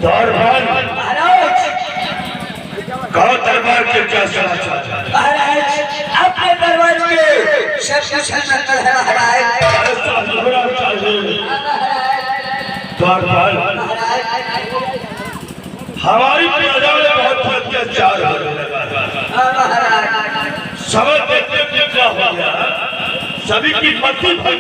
महाराज कहो दरबार के क्या समाचार? महाराज अपने दरबार के सब कुछ मंगल है महाराज। द्वारपाल हमारी प्रजा में बहुत अत्याचार हो रहा है। समझ देखते क्या हो गया, सभी की मति भर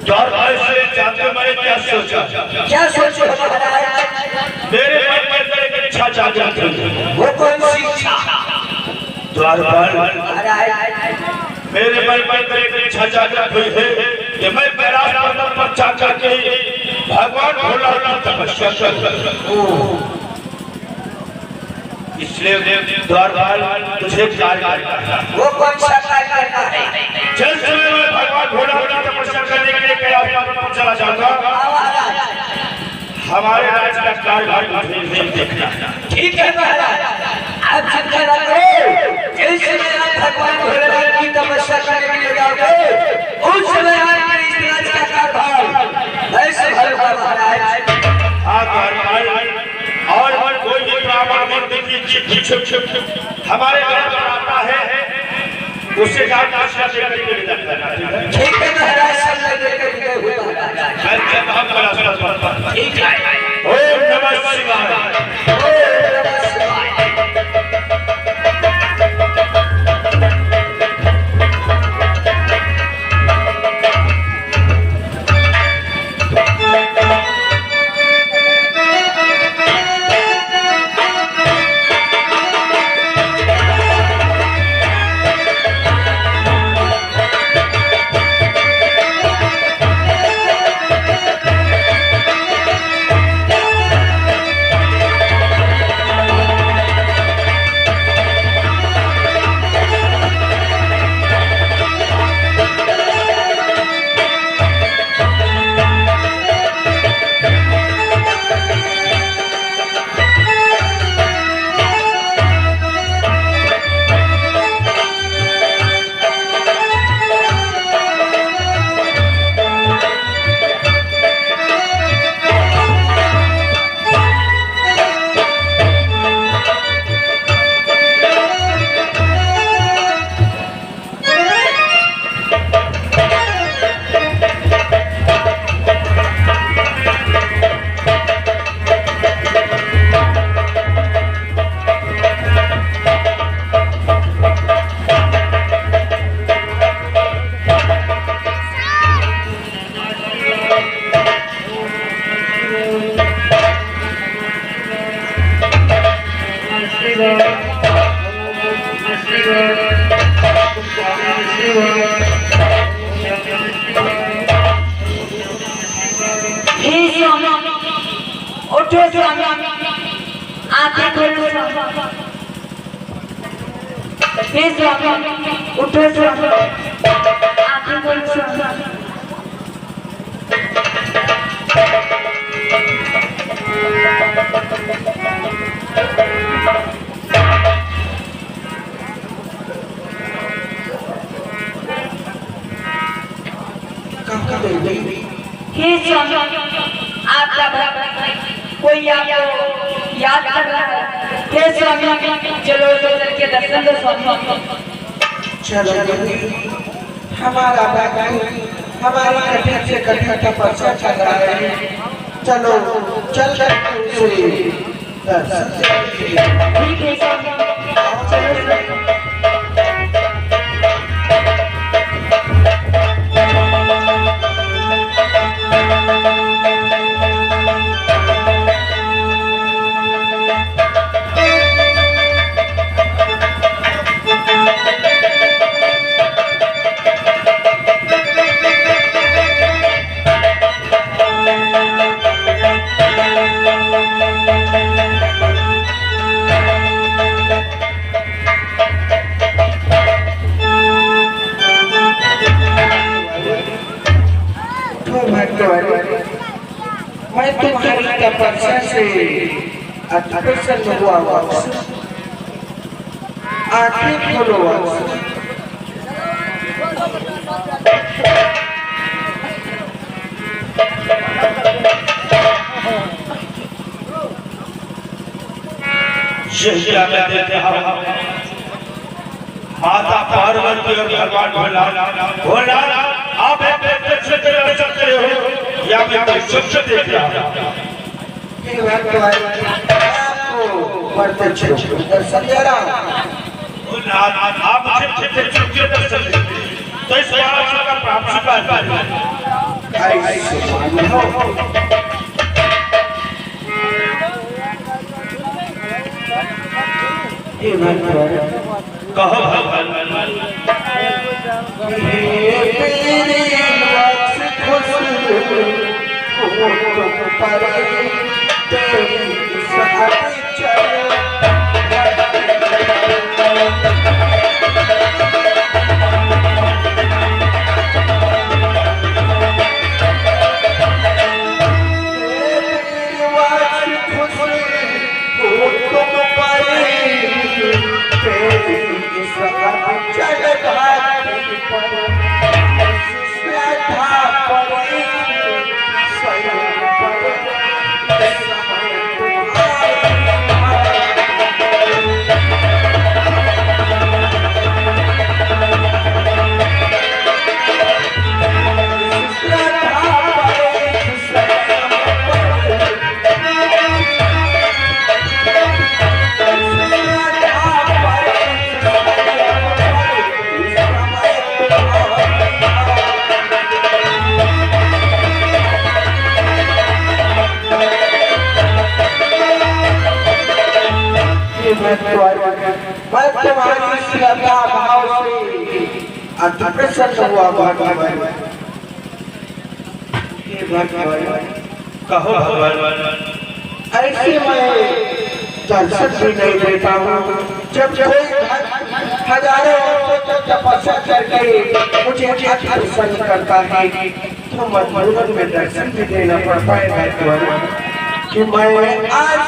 द्वारपाल से जाते मैंने क्या सोचा मेरे मन में एक इच्छा जागृत हुई। वो कौन सी इच्छा? द्वारपाल मेरे मन में एक इच्छा जागृत हुई है कि मैं कैलाश पर्वत पर जाकर के भगवान भोलानाथ की तपस्या करूं। इसलिए द्वारपाल तुझे कार्य करना है। वो कौन सा कार्य करना है? जल्द से मैं भगवान भोलानाथ की तपस्या करने के लिए कैलाश पर्वत पर चला जाऊंगा। हमारे राज्य का कार्यभार मुझे देखना। ठीक है महाराज, आप चिंता न करो। जैसे मैं भगवान भोलेनाथ की तपस्या करने के लिए जाओगे उस समय आपके इस राज्य का कार्यभार मैं संभालूंगा महाराज। हाँ द्वारपाल, और कोई भी ब्राह्मण व्यक्ति की चिट्ठी हमारे घर पर आता है उससे आशीर्वाद देकर के विदा करना। ठीक है महाराज, सब लेकर के हुए महाराज। ठीक है। ओम नमः शिवाय। उठो स्वामी, आंखें खोलो हे स्वामी, उठो स्वामी, आंखें खोलो स्वामी। हे स्वामी, आपका कोई आपको याद कर रहा है? हे स्वामी, चलो के दर्शन दो स्वामी। चलो हमारा हमारी कठिन से कठिन तपस्या चल रहा है। चलो चल कर दर्शन ठीक है स्वामी, चलो मैं तुम्हारी तपस्या से प्रसन्न हुआ वत्स, आंखें खोलो वत्स। शहजा में देख रहा हूं माता पार्वती और भगवान भोलानाथ आप प्रत्यक्ष दर्शन सकते हो या मैं दर्शन से देख रहा हूं ये भगवान आपको प्रत्यक्ष दर्शन दे रहा हूं। आप मुझे प्रत्यक्ष दर्शन देते तो इस बात का प्राप्ति का ऐसे मानो ये भगवान कहो भगवान तेरी लक्ष खुश हो पर तेरी साथ चल मैं तुम्हारी श्रद्धा भाव से अति प्रसन्न हुआ भगवान। हे भगवान कहो भगवान ऐसे मैं दर्शन भी नहीं देता हूँ जब कोई हजारों वर्षों तक तपस्या करके मुझे अति प्रसन्न करता है तो मजबूरन में दर्शन भी देना पड़ता है भगवान कि मैं आज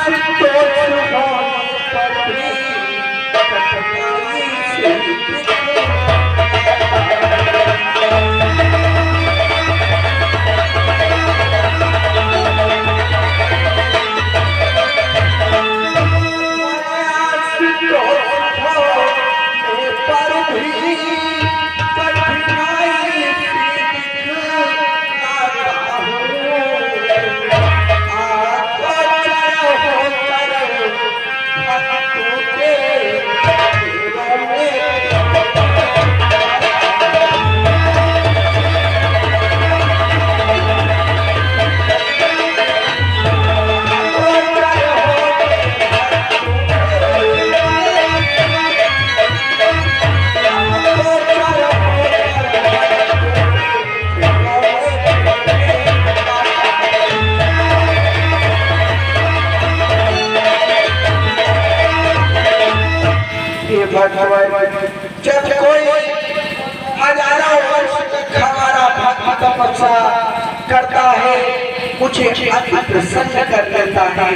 जब कोई हजारों वर्ष तक हमारा भक्ति तपस्या करता है मुझे अति प्रसन्न कर लेता है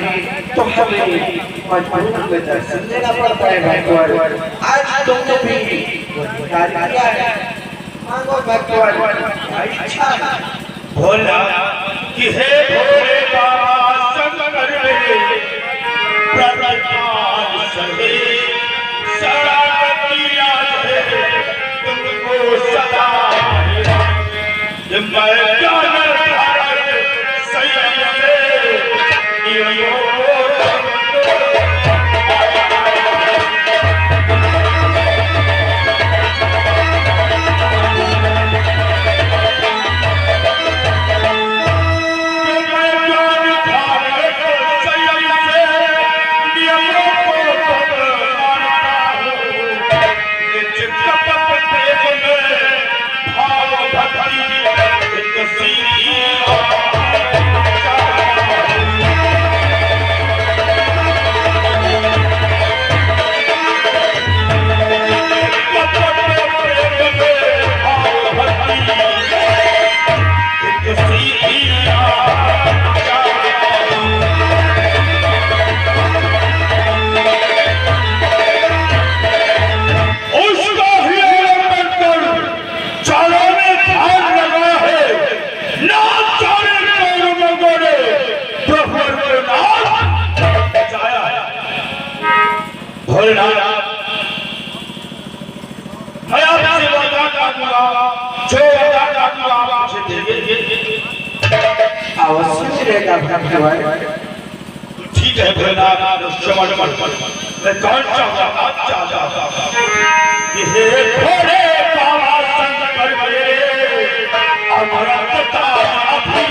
तो हमें मजबूर में दर्शन देना पड़ता है भगवान। आज तुमने भी कार्य किया है मांगो भगवान इच्छा भोला कि हे भोले बाबा शंकर मेरे प्रतिपाल सहे शरारती आज है तुमको सदा मैं ज्ञान धारक संयम से यो भोलेनाथ मैं आपसे वरदान मांगूंगा, जो वरदान मांगूंगा आप मुझे देंगे। अवश्य मिलेगा भगवान। ठीक है भोलेनाथ, क्षमा कर, मैं कौन चाहता कि हे भोले बाबा शंकर मेरे अमरता अभी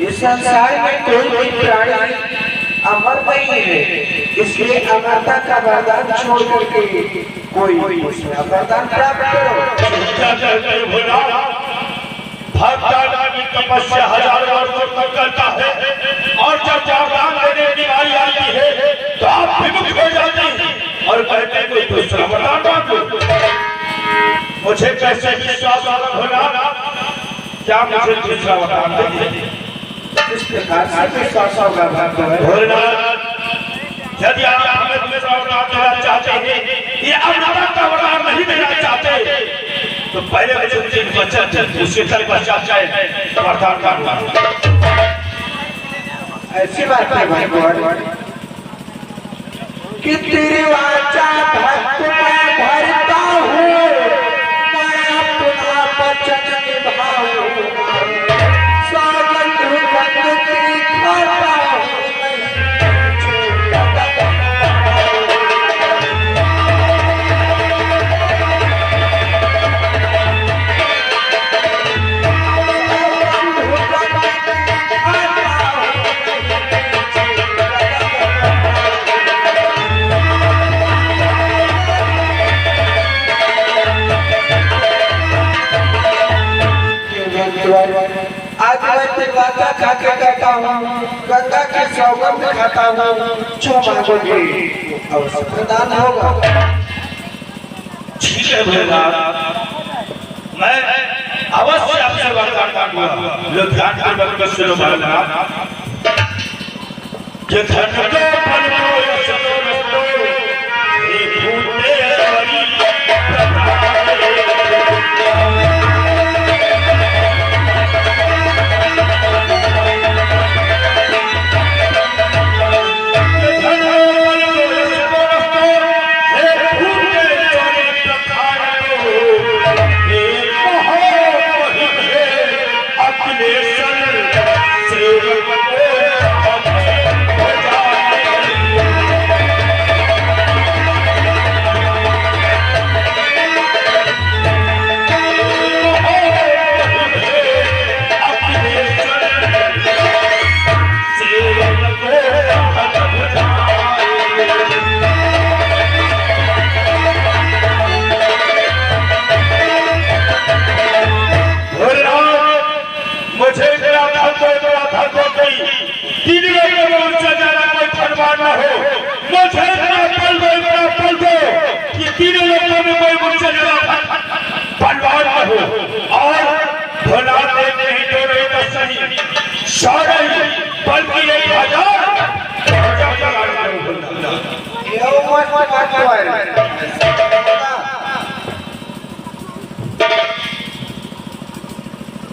इस संसार में कोई भी प्राणी अमर नहीं है, इसलिए अमरता का वरदान छोड़ करके कोई वरदान प्राप्त करो। भगवान की तपस्या हजारों वर्षों तक करता है और जब वरदान देने की बारी आती है तो आप विमुख हो जाते हैं और कहते हैं कोई दूसरा वरदान मांगो। मुझे कैसे विश्वास होगा, क्या मुझे दूसरा वरदान देंगे? इस प्रकार से विश्वास होगा भोलेनाथ, यदि आप हमें दूसरा वरदान देना चाहते हैं, ये अमरता का वरदान नहीं देना चाहते, तो पहले मुझे तीन वचन उसके तल पश्चात जाए वरदान मांगूंगा। ऐसी बात है भगवान कि तेरी वाचा भक्त में भरता हूँ, मैं अपना वचन निभाऊं, सावन भक्त की खाता हूँ। आज मैं तिलवाचा खा के कहता हूँ, गंगा की सौगंध खाता हूँ, जो मांगोगे अवश्य प्रदान होगा। ठीक है भोलेनाथ, मैं अवश्य आपसे वरदान मांगूंगा। लो ध्यान पूर्वक सुनो भोलेनाथ, कि धन को फल को यश को रस्तो, ये भूते हरि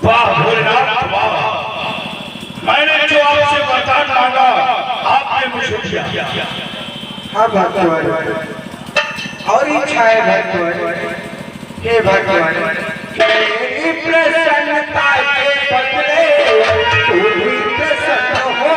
वाह भोलेनाथ वाह, मैंने जो आपसे वरदान मांगा आपने मुझे दिया। हाँ भगवान, और इच्छा है भगवान, हे भगवान तेरी प्रसन्नता के बदले तू भी प्रसन्न हो।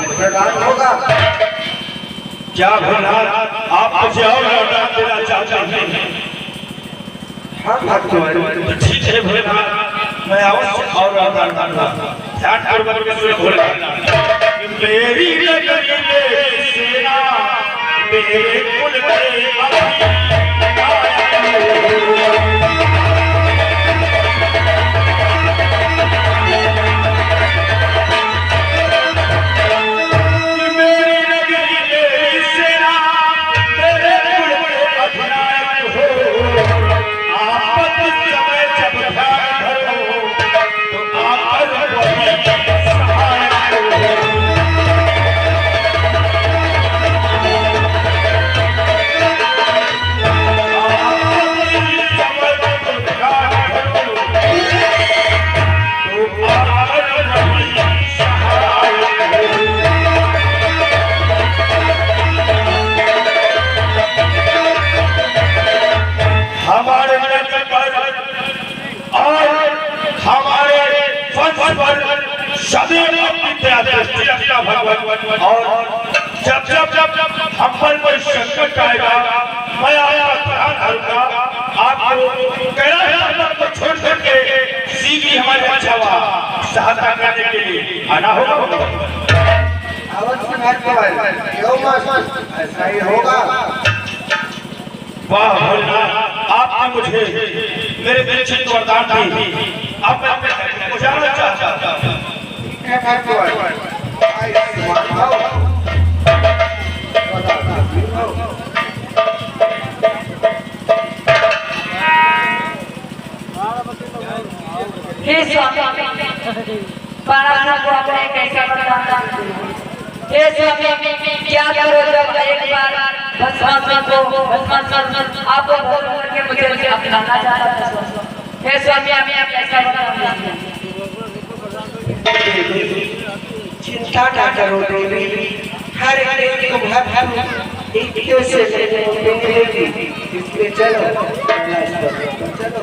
प्रदान होगा। क्या भोलेनाथ आप मुझे और वरदान देना चाहते हैं? हाँ भगवान, ठीक है भोलेनाथ, मैं अवश्य और वरदान दूंगा। ध्यान पूर्वक के सुनो भोलेनाथ। मेरी नगरी में सेना मेरे कुल में और जब जब जब जब हम पर कोई संकट आएगा मैं आपका ध्यान रखूंगा। आपको कैलाश को छोड़ करके सीधी हमारे बचावा सहायता करने के लिए आना होगा। अवश्य भगवान, ऐसा ही होगा। वाह भोलेनाथ, आपने मुझे मेरे दिल से वरदान दी। अब मैं अपने घर को जाना चाहता हूं। हे स्वामी, पाराना को आपने कैसा बताया? हे स्वामी, क्या करो जब एक बार भस्मासुर आपको भोग करके मुझे अपनाना चाहता था। हे स्वामी, हमें कैसा बताया? चिंता ना करो देवी, हर एक को भगवान एक से मिलेगी। इसलिए चलो चलो।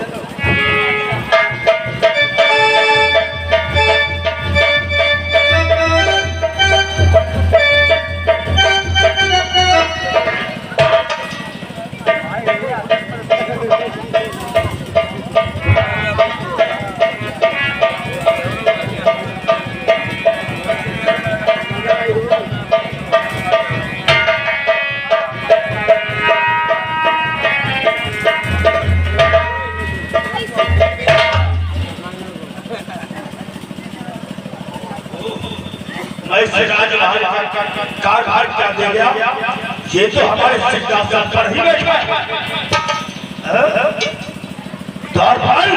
कारभार क्या दे गया? ये तो हमारे सिद्धांत पर ही बैठा है। कारभार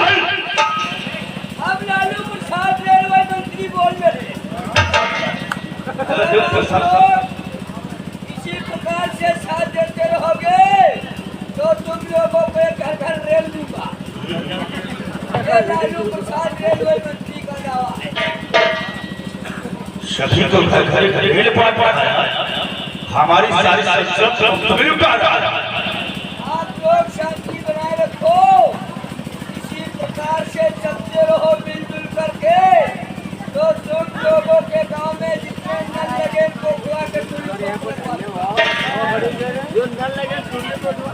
अब लालू प्रसाद रेलवे मंत्री बोल रहे। इसी प्रकार से साथ देते रहोगे तो तुम लोगों को घर घर रेल दूंगा। ये लालू प्रसाद रेलवे मंत्री का दावा है। सभी को घर घर रेल पाता है। हमारी सारी सब आप लोग शांति बनाए रखो। इसी प्रकार से चलते रहो मिलजुल करके, तो तुम लोगों के गांव में जितने नल लगे उनको खुआ के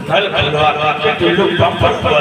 नल खुलवा के टुल्लू पंप पर